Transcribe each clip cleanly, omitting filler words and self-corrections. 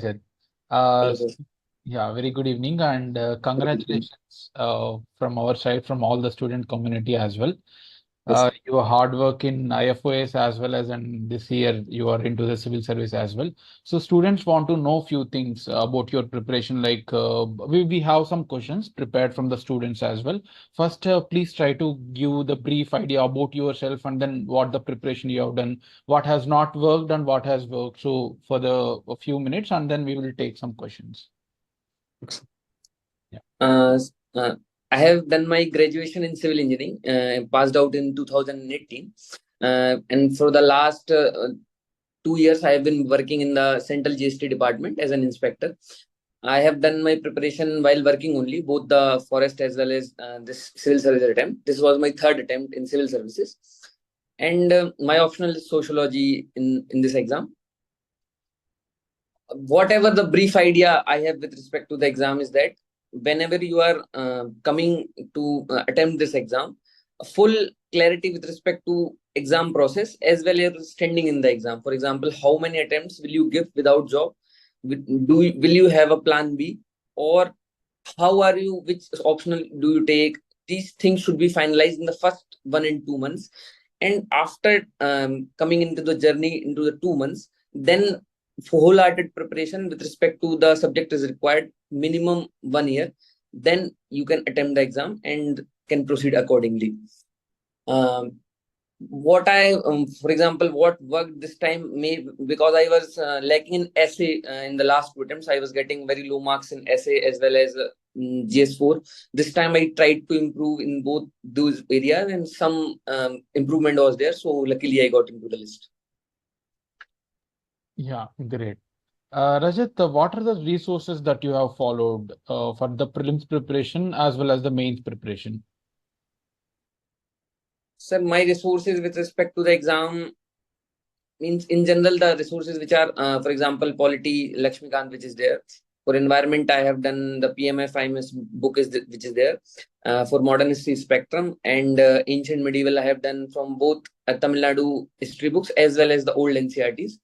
Rajat. Uh, Hello, sir. yeah, very good evening and congratulations from our side, from all the student community as well. Yes, sir. Your hard work in IFOS as well as in this year you are into the civil service as well. So students want to know few things about your preparation. Like we have some questions prepared from the students as well. First, please try to give the brief idea about yourself and then what the preparation you have done, what has not worked and what has worked. So for the a few minutes and then we will take some questions. Yeah. Uh, s- uh, I have done my graduation in civil engineering, passed out in 2018. And for the last 2 years, I have been working in the Central GST department as an inspector. I have done my preparation while working only, both the forest as well as this civil service attempt. This was my third attempt in civil services. And my optional is sociology in this exam. Whatever the brief idea I have with respect to the exam is that whenever you are coming to attempt this exam, a full clarity with respect to exam process as well as standing in the exam. For example, how many attempts will you give without job? Will you have a plan B, or how are you? Which optional do you take? These things should be finalized in the first 1 and 2 months, and after coming into the journey into the 2 months, then wholehearted preparation with respect to the subject is required minimum 1 year. Then you can attempt the exam and can proceed accordingly. um, what I For example, what worked this time, may because I was lacking in essay in the last 2 attempts. I was getting very low marks in essay as well as GS4. This time I tried to improve in both those areas, and some improvement was there, so luckily I got into the list. Yeah, great. Rajat, what are the resources that you have followed for the prelims preparation as well as the mains preparation? Sir, my resources with respect to the exam means in general the resources which are, for example, polity Lakshmikant, which is there. For environment, I have done the PMF IMS book which is there. For modern history, Spectrum, and ancient medieval, I have done from both Tamil Nadu history books as well as the old NCRTs.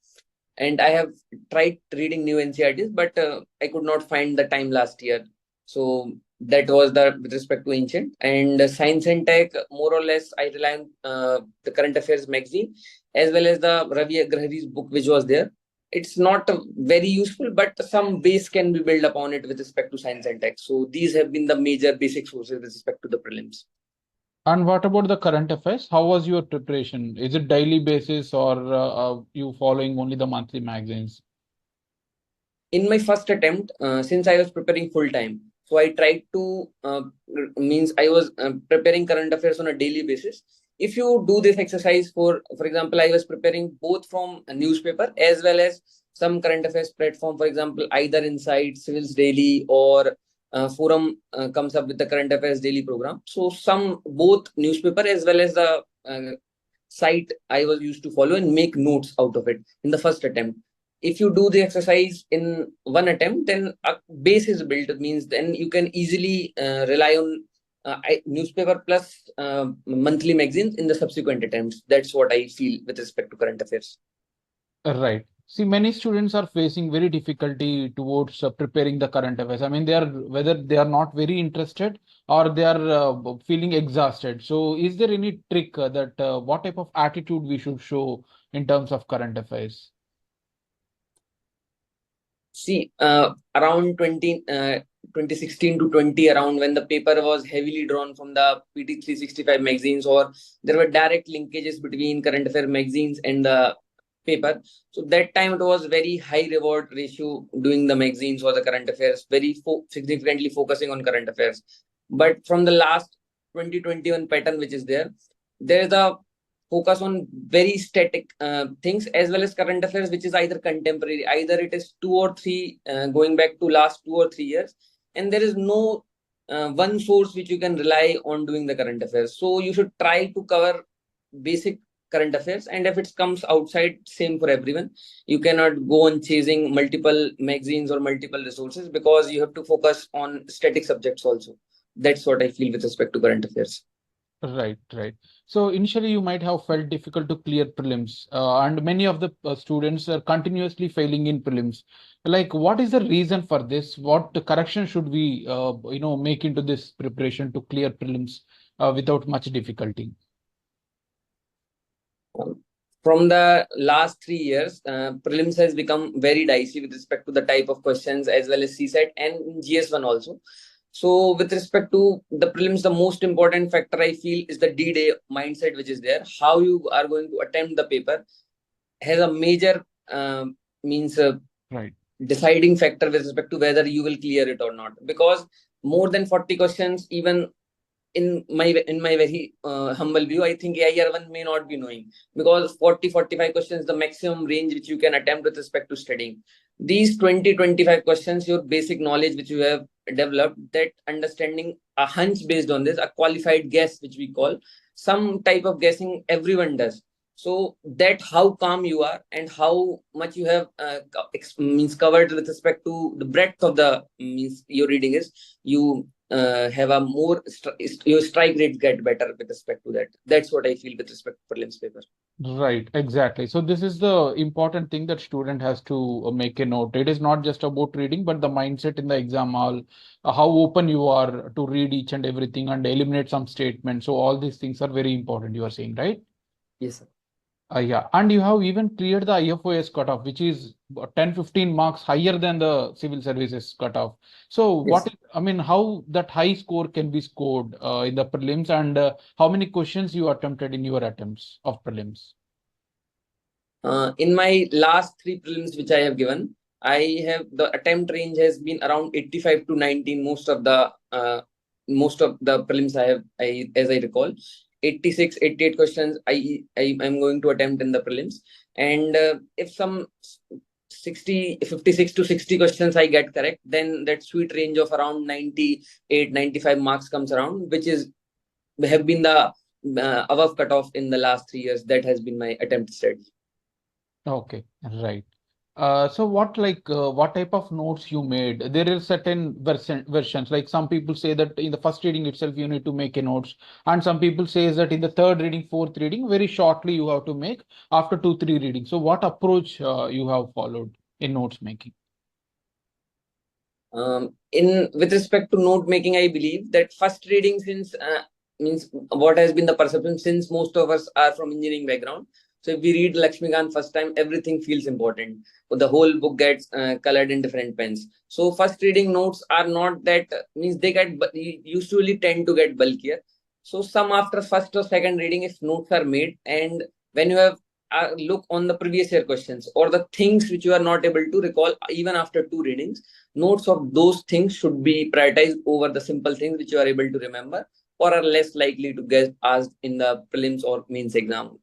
And I have tried reading new NCRTs, but I could not find the time last year. So that was the with respect to ancient. And science and tech, more or less I rely on the current affairs magazine as well as the Ravi Agrahari's book which was there. It's not very useful, but some base can be built upon it with respect to science and tech. So these have been the major basic sources with respect to the prelims. And what about the current affairs? How was your preparation? Is it daily basis or you following only the monthly magazines? In my first attempt, since I was preparing full time, so I tried to means I was preparing current affairs on a daily basis. If you do this exercise, for example, I was preparing both from a newspaper as well as some current affairs platform. For example, either Inside, Civils Daily, or Forum comes up with the current affairs daily program. So some both newspaper as well as the site I was used to follow and make notes out of it in the first attempt. If you do the exercise in one attempt, then a base is built. It means then you can easily rely on newspaper plus monthly magazines in the subsequent attempts. That's what I feel with respect to current affairs. Right. See, many students are facing very difficulty towards preparing the current affairs. I mean, they are whether they are not very interested or they are feeling exhausted. So, is there any trick that what type of attitude we should show in terms of current affairs? See, around 2016 to 20, around when the paper was heavily drawn from the PT 365 magazines, or there were direct linkages between current affair magazines and the paper. So that time it was very high reward ratio doing the magazines or the current affairs, very significantly focusing on current affairs. But from the last 2021 pattern, which is there is a focus on very static things as well as current affairs, which is either contemporary, either it is 2 or 3 going back to last 2 or 3 years, and there is no one source which you can rely on doing the current affairs. So you should try to cover basic current affairs, and if it comes outside, same for everyone. You cannot go on chasing multiple magazines or multiple resources, because you have to focus on static subjects also. That's what I feel with respect to current affairs. Right, right. So initially, you might have felt difficult to clear prelims, and many of the students are continuously failing in prelims. Like, what is the reason for this? What correction should we, make into this preparation to clear prelims without much difficulty? Um, from the last 3 years, prelims has become very dicey with respect to the type of questions as well as CSET and GS1 also. So, with respect to the prelims, the most important factor I feel is the D-Day mindset which is there. How you are going to attempt the paper has a major means Right. deciding factor with respect to whether you will clear it or not. Because more than 40 questions, even in my very humble view, I think AIR1 may not be knowing, because 40-45 questions the maximum range which you can attempt with respect to studying. These 20-25 questions, your basic knowledge which you have developed, that understanding, a hunch based on this, a qualified guess which we call, some type of guessing everyone does. So that how calm you are and how much you have means covered with respect to the breadth of the means your reading is, you have a more your strike rate get better with respect to that. That's what I feel with respect to prelims paper. Right, exactly. So this is the important thing that student has to make a note. It is not just about reading, but the mindset in the exam hall, how open you are to read each and everything and eliminate some statements. So all these things are very important, you are saying, right? Yes, sir. Yeah, and you have even cleared the IFOS cutoff, which is 10-15 marks higher than the civil services cutoff. So Yes. I mean, how that high score can be scored in the prelims, and how many questions you attempted in your attempts of prelims? In my last three prelims which I have given, I have the attempt range has been around 85 to 19. Most of the prelims as I recall, 86, 88 questions I am going to attempt in the prelims. And if some 56 to 60 questions I get correct, then that sweet range of around 98, 95 marks comes around, which is have been the above cutoff in the last 3 years. That has been my attempt strategy. Okay, right. So what type of notes you made? There is certain versions. Like some people say that in the first reading itself you need to make a notes, and some people says that in the third reading, fourth reading, very shortly you have to make after 2, 3 readings. So what approach you have followed in notes making? In with respect to note making, I believe that first reading, since means what has been the perception, since most of us are from engineering background. So if we read Lakshmikant first time, everything feels important. So the whole book gets colored in different pens. So first reading notes are not that means they get usually tend to get bulkier. So some after first or second reading, if notes are made, and when you have look on the previous year questions or the things which you are not able to recall even after two readings, notes of those things should be prioritized over the simple things which you are able to remember or are less likely to get asked in the prelims or means exam.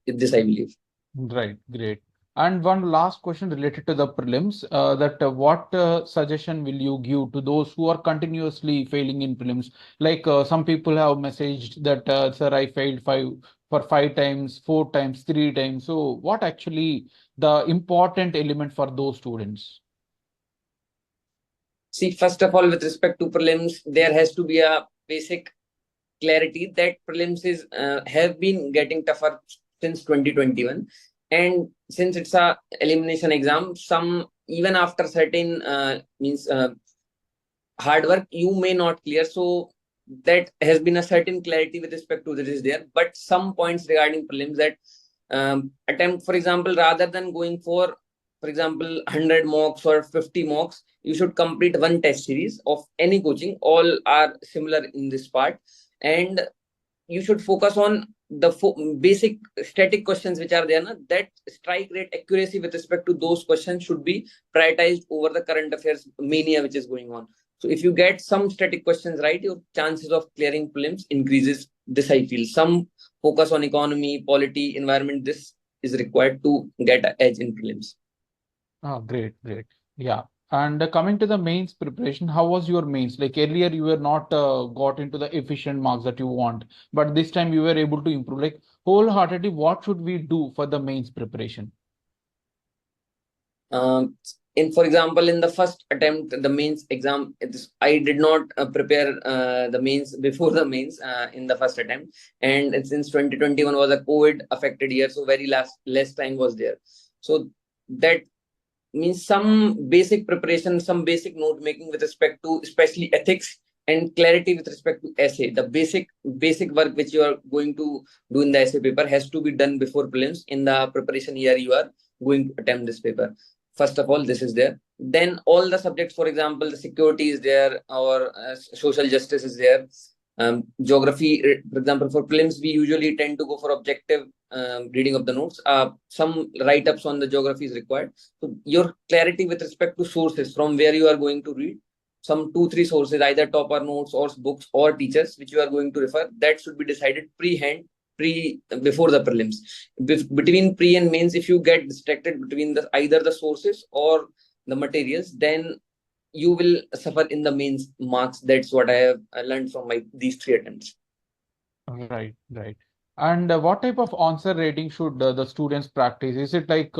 This I believe. Right, great. And one last question related to the prelims, that what suggestion will you give to those who are continuously failing in prelims? Like some people have messaged that, sir, I failed 5 times, 4 times, 3 times. So what actually the important element for those students? See, first of all, with respect to prelims, there has to be a basic clarity that prelims is have been getting tougher since 2021, and since it's a elimination exam, some even after certain means hard work you may not clear. So that has been a certain clarity with respect to this is there, but some points regarding prelims that attempt, for example, rather than going for example 100 mocks or 50 mocks, you should complete one test series of any coaching. All are similar in this part, and you should focus on the basic static questions which are there na, that strike rate accuracy with respect to those questions should be prioritized over the current affairs mania which is going on. So if you get some static questions right, your chances of clearing prelims increases. This I feel. Some focus on economy, polity, environment. This is required to get an edge in prelims. Oh, great, great. Yeah. And coming to the mains preparation, how was your mains? Like earlier, you were not got into the efficient marks that you want, but this time you were able to improve. Like wholeheartedly, what should we do for the mains preparation? Um, for example, in the first attempt, the mains exam, I did not prepare the mains before the mains in the first attempt. And since 2021 was a COVID affected year, so very less time was there. So that means some basic preparation, some basic note making with respect to especially ethics, and clarity with respect to essay. The basic work which you are going to do in the essay paper has to be done before prelims in the preparation year you are going to attempt this paper. First of all, this is there. Then all the subjects, for example, the security is there, or social justice is there. Geography, for example, for prelims, we usually tend to go for objective reading of the notes. Some write-ups on the geography is required. So your clarity with respect to sources from where you are going to read, some 2-3 sources, either topper notes or books or teachers, which you are going to refer, that should be decided before the prelims. Between pre and mains, if you get distracted between either the sources or the materials, then you will suffer in the mains marks. That's what I have learned from these 3 attempts. Right, right. And what type of answer rating should the students practice? Is it like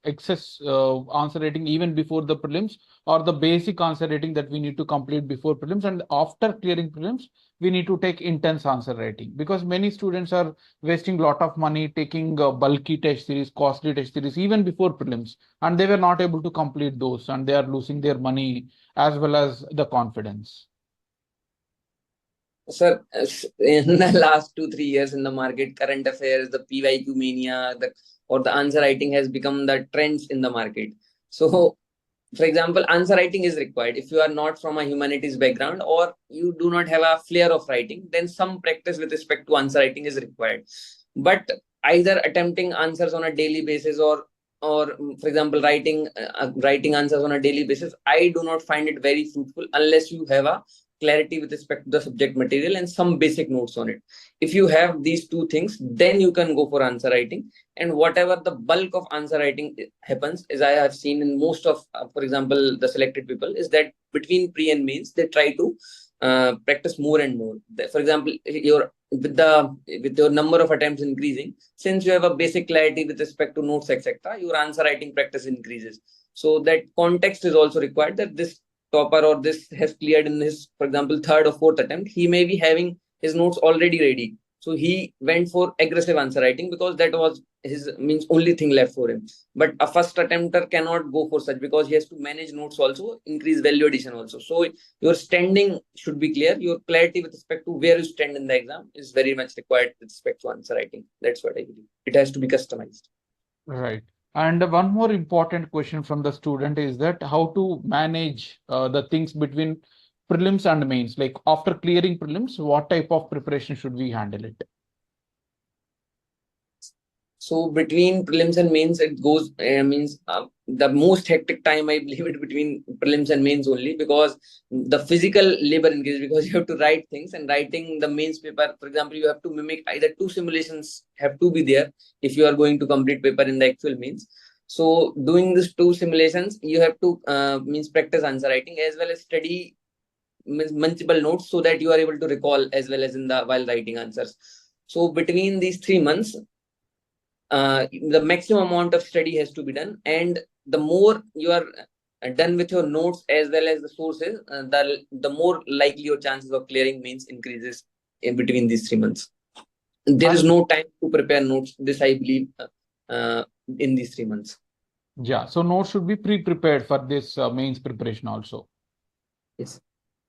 excess answer rating even before the prelims, or the basic answer rating that we need to complete before prelims, and after clearing prelims, we need to take intense answer rating? Because many students are wasting a lot of money taking bulky test series, costly test series, even before prelims, and they were not able to complete those, and they are losing their money as well as the confidence. Sir, in the last 2-3 years in the market, current affairs, the PYQ mania, or the answer writing has become the trends in the market. So, for example, answer writing is required. If you are not from a humanities background, or you do not have a flair of writing, then some practice with respect to answer writing is required. But either attempting answers on a daily basis, or for example, writing answers on a daily basis, I do not find it very fruitful unless you have a clarity with respect to the subject material and some basic notes on it. If you have these 2 things, then you can go for answer writing. And whatever the bulk of answer writing happens, as I have seen in most of, for example, the selected people, is that between pre and mains, they try to practice more and more. For example, with your number of attempts increasing, since you have a basic clarity with respect to notes, etc., your answer writing practice increases. So that context is also required, that this topper or this has cleared in his, for example, 3rd or 4th attempt. He may be having his notes already ready, so he went for aggressive answer writing because that was his only thing left for him. But a first attempter cannot go for such, because he has to manage notes also, increase value addition also. So your standing should be clear. Your clarity with respect to where you stand in the exam is very much required with respect to answer writing. That's what I believe. It has to be customized. Right. And one more important question from the student is that how to manage the things between prelims and mains. Like after clearing prelims, what type of preparation should we handle it? So between prelims and mains, it goes the most hectic time, I believe, it between prelims and mains only, because the physical labor increases, because you have to write things, and writing the mains paper, for example, you have to mimic either 2 simulations have to be there if you are going to complete paper in the actual mains. So doing these 2 simulations, you have to practice answer writing as well as study multiple notes, so that you are able to recall as well as while writing answers. So between these 3 months, the maximum amount of study has to be done, and the more you are done with your notes as well as the sources, the more likely your chances of clearing mains increases in between these 3 months. There is no time to prepare notes, this I believe, in these 3 months. Yeah, so notes should be pre-prepared for this mains preparation also. Yes.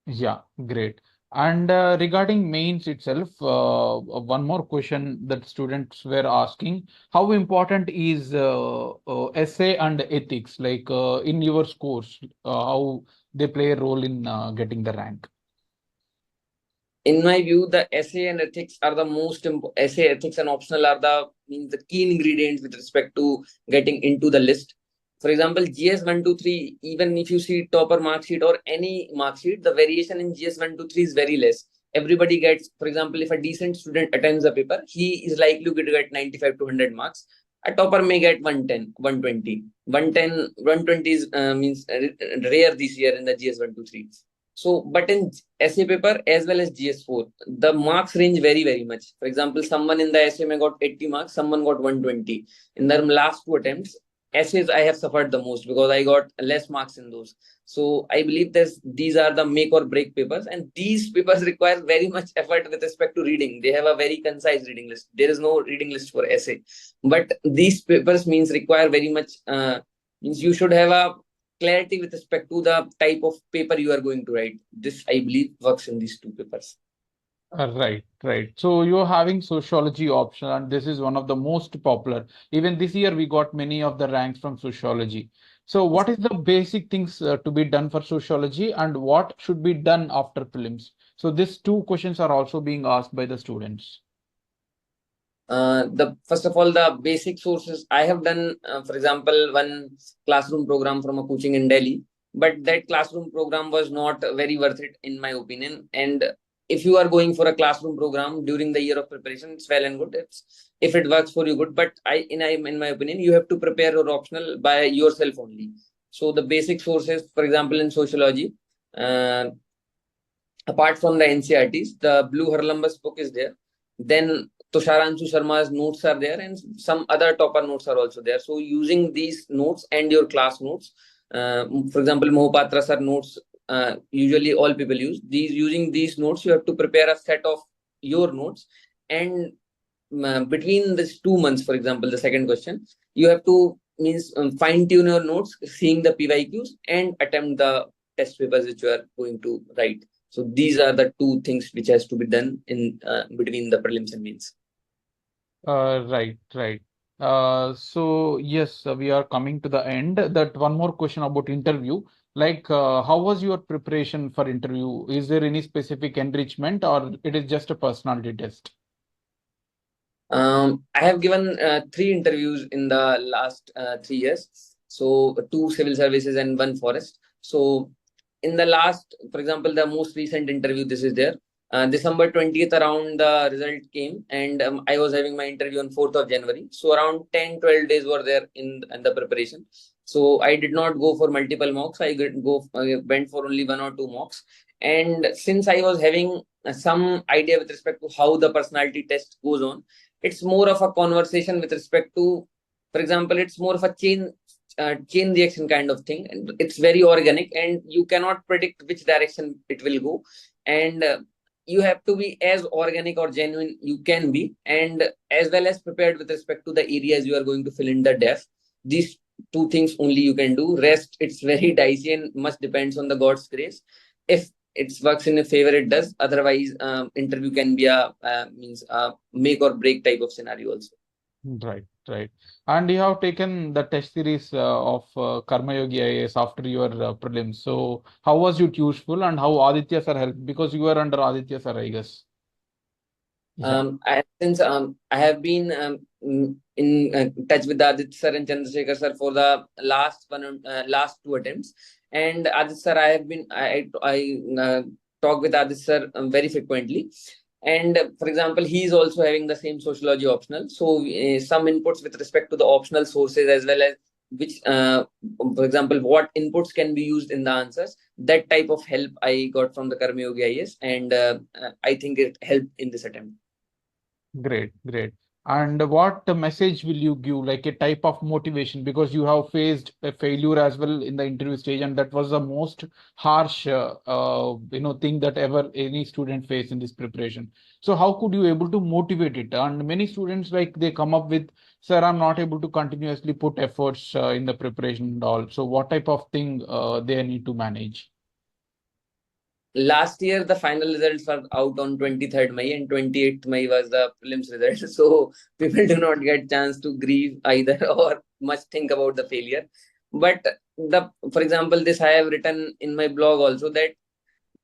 Yeah, great. And regarding mains itself, one more question that students were asking: how important is essay and ethics, like in your scores, how they play a role in getting the rank? In my view, the essay and ethics are the most essay, ethics, and optional are the key ingredients with respect to getting into the list. For example, GS 123, even if you see topper mark sheet or any mark sheet, the variation in GS 123 is very less. Everybody gets, for example, if a decent student attends the paper, he is likely to get 95 to 100 marks. A topper may get 110, 120. 110, 120 is rare this year in the GS 123. So, but in essay paper as well as GS4, the marks range very, very much. For example, someone in the essay may got 80 marks, someone got 120 in their last 2 attempts. essays I have suffered the most because I got less marks in those. So I believe these are the make or break papers, and these papers require very much effort with respect to reading. They have a very concise reading list. There is no reading list for essay, but these papers means require very much means you should have a clarity with respect to the type of paper you are going to write. This I believe works in these two papers. Right, right. So you're having sociology option, and this is one of the most popular. Even this year, we got many of the ranks from sociology. So, what is the basic things to be done for sociology, and what should be done after prelims? So, these two questions are also being asked by the students. The first of all, the basic sources I have done, for example, one classroom program from a coaching in Delhi, but that classroom program was not very worth it in my opinion. And if you are going for a classroom program during the year of preparation, it's well and good. If it works for you, good. But in my opinion, you have to prepare your optional by yourself only. So the basic sources, for example, in sociology, uh, apart from the NCRTs, the Blue Harlambus book is there. Then Tusharanshu Sharma's notes are there, and some other topper notes are also there. So using these notes and your class notes, for example, Mohapatra sir notes, usually all people use these. Using these notes, you have to prepare a set of your notes, and between these 2 months, for example, the second question, you have to means fine tune your notes, seeing the PYQs, and attempt the test papers which you are going to write. So these are the two things which has to be done in between the prelims and mains. Right, right. So yes, we are coming to the end. That one more question about interview. Like, how was your preparation for interview? Is there any specific enrichment, or it is just a personality test? I have given 3 interviews in the last 3 years. So 2 civil services and 1 forest. So in the last, for example, the most recent interview, this is there. December 20th around the result came, and I was having my interview on 4th of January. So around 10-12 days were there in the preparation. So I did not go for multiple mocks. Went for only 1 or 2 mocks. And since I was having some idea with respect to how the personality test goes on, it's more of a conversation with respect to, for example, it's more of a chain reaction kind of thing, and it's very organic, and you cannot predict which direction it will go. And you have to be as organic or genuine you can be, and as well as prepared with respect to the areas you are going to fill in the depth. These two things only you can do. Rest, it's very dicey and much depends on the God's grace. If it works in your favor, it does. Otherwise, interview can be a means a make or break type of scenario also. Right, right. And you have taken the test series of Karma Yogi IAS after your prelims. So how was it useful, and how Aditya sir helped? Because you were under Aditya sir, I guess. Yeah. Since I have been in touch with Adit sir and Chandrasekhar sir for the last 2 attempts, and Adit sir, I talk with Adit sir very frequently. And for example, he is also having the same sociology optional. So some inputs with respect to the optional sources, as well as which, for example, what inputs can be used in the answers. That type of help I got from the Karma Yogi IAS, and I think it helped in this attempt. Great, great. And what message will you give, like a type of motivation? Because you have faced a failure as well in the interview stage, and that was the most harsh, thing that ever any student face in this preparation. So how could you able to motivate it? And many students, like, they come up with, sir, I'm not able to continuously put efforts in the preparation and all. So what type of thing they need to manage? Last year the final results were out on 23rd May, and 28th May was the prelims result. So people do not get chance to grieve either or much think about the failure. But for example, this I have written in my blog also, that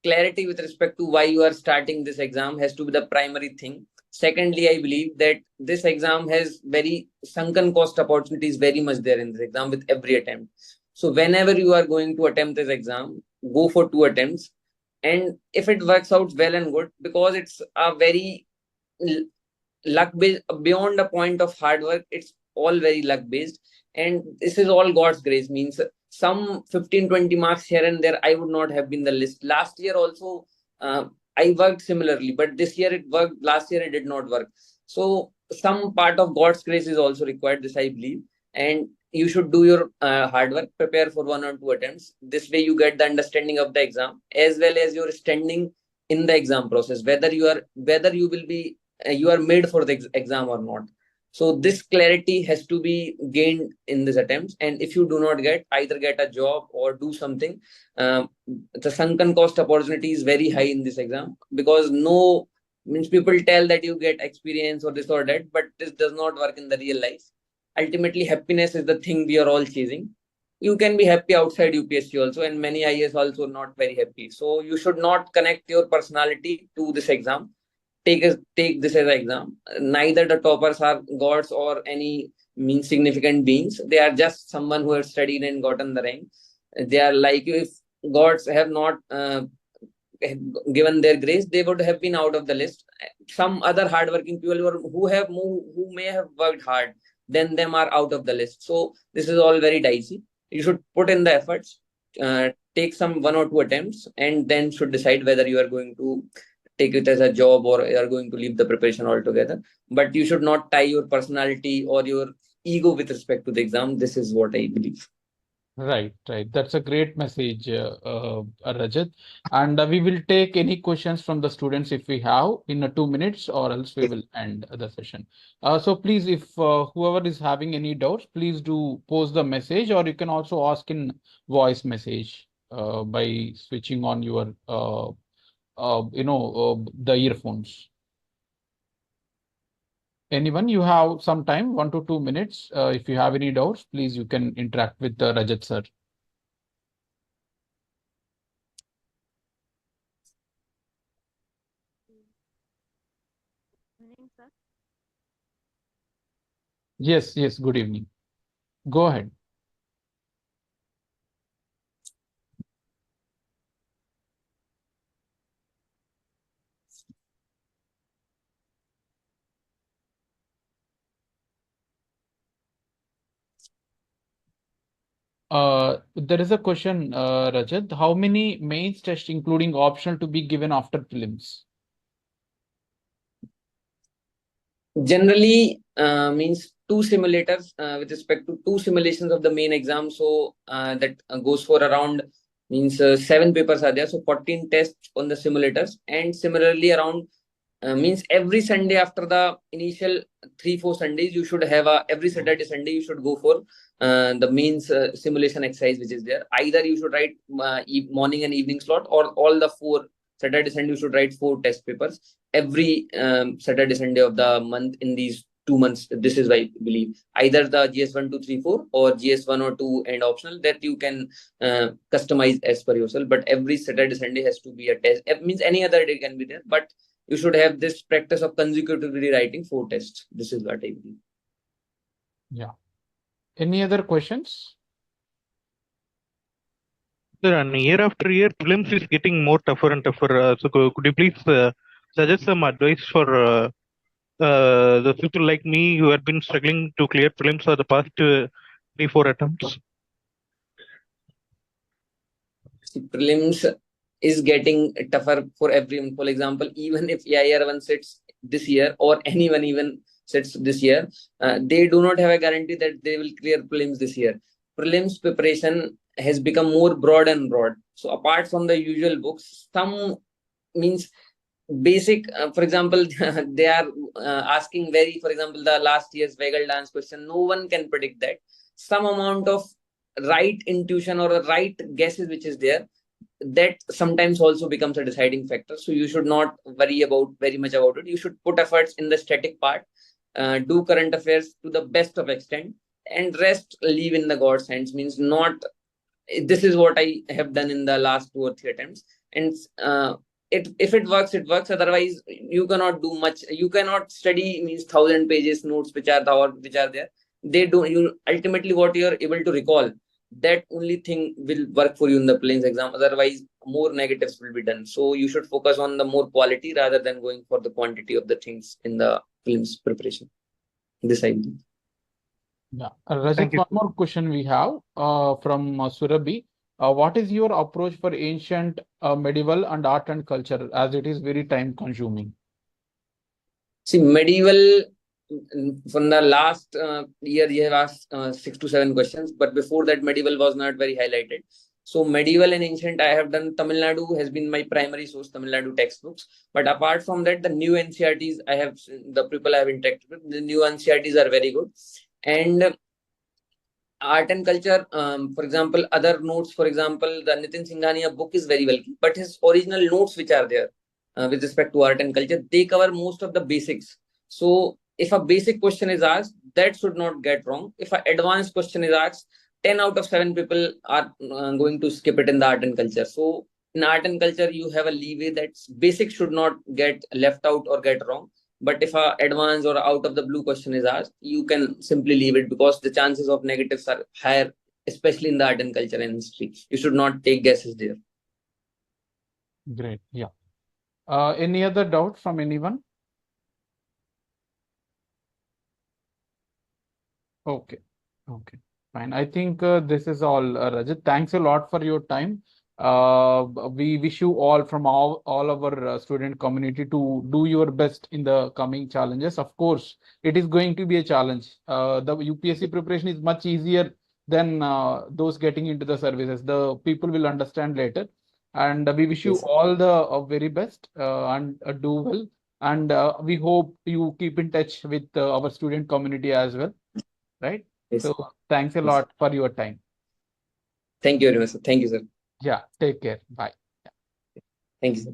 clarity with respect to why you are starting this exam has to be the primary thing. Secondly, I believe that this exam has very sunken cost opportunities very much there in this exam with every attempt. So whenever you are going to attempt this exam, go for 2 attempts. And if it works out, well and good, because it's a very luck based, beyond a point of hard work. It's all very luck based, and this is all God's grace. Means some 15-20 marks here and there, I would not have been the list. Last year also, I worked similarly, but this year it worked. Last year it did not work. So some part of God's grace is also required, this I believe. And you should do your hard work, prepare for 1 or 2 attempts. This way you get the understanding of the exam as well as your standing in the exam process, whether you will be you are made for the exam or not. So this clarity has to be gained in these attempts, and if you do not get, either get a job or do something. The sunken cost opportunity is very high in this exam, because no means people tell that you get experience or this or that, but this does not work in the real life. Ultimately, happiness is the thing we are all chasing. You can be happy outside UPSC also, and many IAS also not very happy. So you should not connect your personality to this exam. Take this as an exam. Neither the toppers are gods or any mean significant beings. They are just someone who has studied and gotten the rank. They are like you. If gods have not given their grace, they would have been out of the list. Some other hardworking people who may have worked hard then them are out of the list. So this is all very dicey. You should put in the efforts, take some 1 or 2 attempts, and then should decide whether you are going to take it as a job or you are going to leave the preparation altogether. But you should not tie your personality or your ego with respect to the exam. This is what I believe. Right, right. That's a great message, Rajat. And we will take any questions from the students if we have in 2 minutes, or else we will end the session. So please, if whoever is having any doubts, please do post the message, or you can also ask in voice message by switching on your, the earphones. Anyone, you have some time, 1 to 2 minutes. If you have any doubts, please, you can interact with Rajat sir. Yes, yes, good evening. Go ahead. There is a question, Rajat. How many mains tests, including optional, to be given after prelims? Generally means two simulators with respect to two simulations of the main exam. So that goes for around means 7 papers are there. So 14 tests on the simulators, and similarly around means every Sunday after the initial 3-4 Sundays, you should have every Saturday Sunday you should go for the means simulation exercise which is there. Either you should write morning and evening slot, or all the 4 Saturday Sunday you should write 4 test papers every Saturday Sunday of the month in these 2 months. This is I believe either the GS 1, 2, 3, 4 or GS 1 or 2 and optional that you can customize as per yourself. But every Saturday Sunday has to be a test. It means any other day can be there, but you should have this practice of consecutively writing 4 tests. This is what I believe. Yeah. Any other questions? Sir, and year after year, prelims is getting more tougher and tougher. So could you please suggest some advice for the people like me who have been struggling to clear prelims for the past 3-4 attempts? Prelims is getting tougher for everyone. For example, even if AIR1 sits this year or anyone even sits this year, they do not have a guarantee that they will clear prelims this year. Prelims preparation has become more broad and broad. So apart from the usual books, some means basic, for example, they are asking very, for example, the last year's Weigel dance question, no one can predict that. Some amount of right intuition or a right guesses which is there, that sometimes also becomes a deciding factor. So you should not worry about very much about it. You should put efforts in the static part, do current affairs to the best of extent, and rest leave in the God's hands. Means not, this is what I have done in the last 2 or 3 attempts, and if it works, it works. Otherwise, you cannot do much. You cannot study means 1,000 pages notes which are there. They do you ultimately what you are able to recall. That only thing will work for you in the prelims exam. Otherwise, more negatives will be done. So you should focus on the more quality rather than going for the quantity of the things in the prelims preparation. This I believe. Yeah. Rajat, one more question we have from Surabhi. What is your approach for ancient, medieval, and art and culture, as it is very time consuming? See, medieval from the last year, you have asked 6 to 7 questions, but before that, medieval was not very highlighted. So medieval and ancient, I have done. Tamil Nadu has been my primary source, Tamil Nadu textbooks. But apart from that, the new NCRTs, the people I have interacted with, the new NCRTs are very good. And art and culture, for example, other notes, for example, the Nitin Singhania book is very well, but his original notes which are there with respect to art and culture, they cover most of the basics. So if a basic question is asked, that should not get wrong. If an advanced question is asked, 10 out of 7 people are going to skip it in the art and culture. So in art and culture, you have a leeway that basic should not get left out or get wrong. But if a advanced or out of the blue question is asked, you can simply leave it because the chances of negatives are higher, especially in the art and culture and history. You should not take guesses there. Great. Yeah. Any other doubt from anyone? Okay. Okay. Fine. I think this is all, Rajat. Thanks a lot for your time. We wish you all from all our student community to do your best in the coming challenges. Of course, it is going to be a challenge. The UPSC preparation is much easier than those getting into the services. The people will understand later. And we wish you Yes. all the very best and do well. And we hope you keep in touch with our student community as well. Right? Yes. So thanks a Yes. lot for your time. Thank you very much, sir. Thank you, sir. Yeah, take care. Bye. Thank you, sir.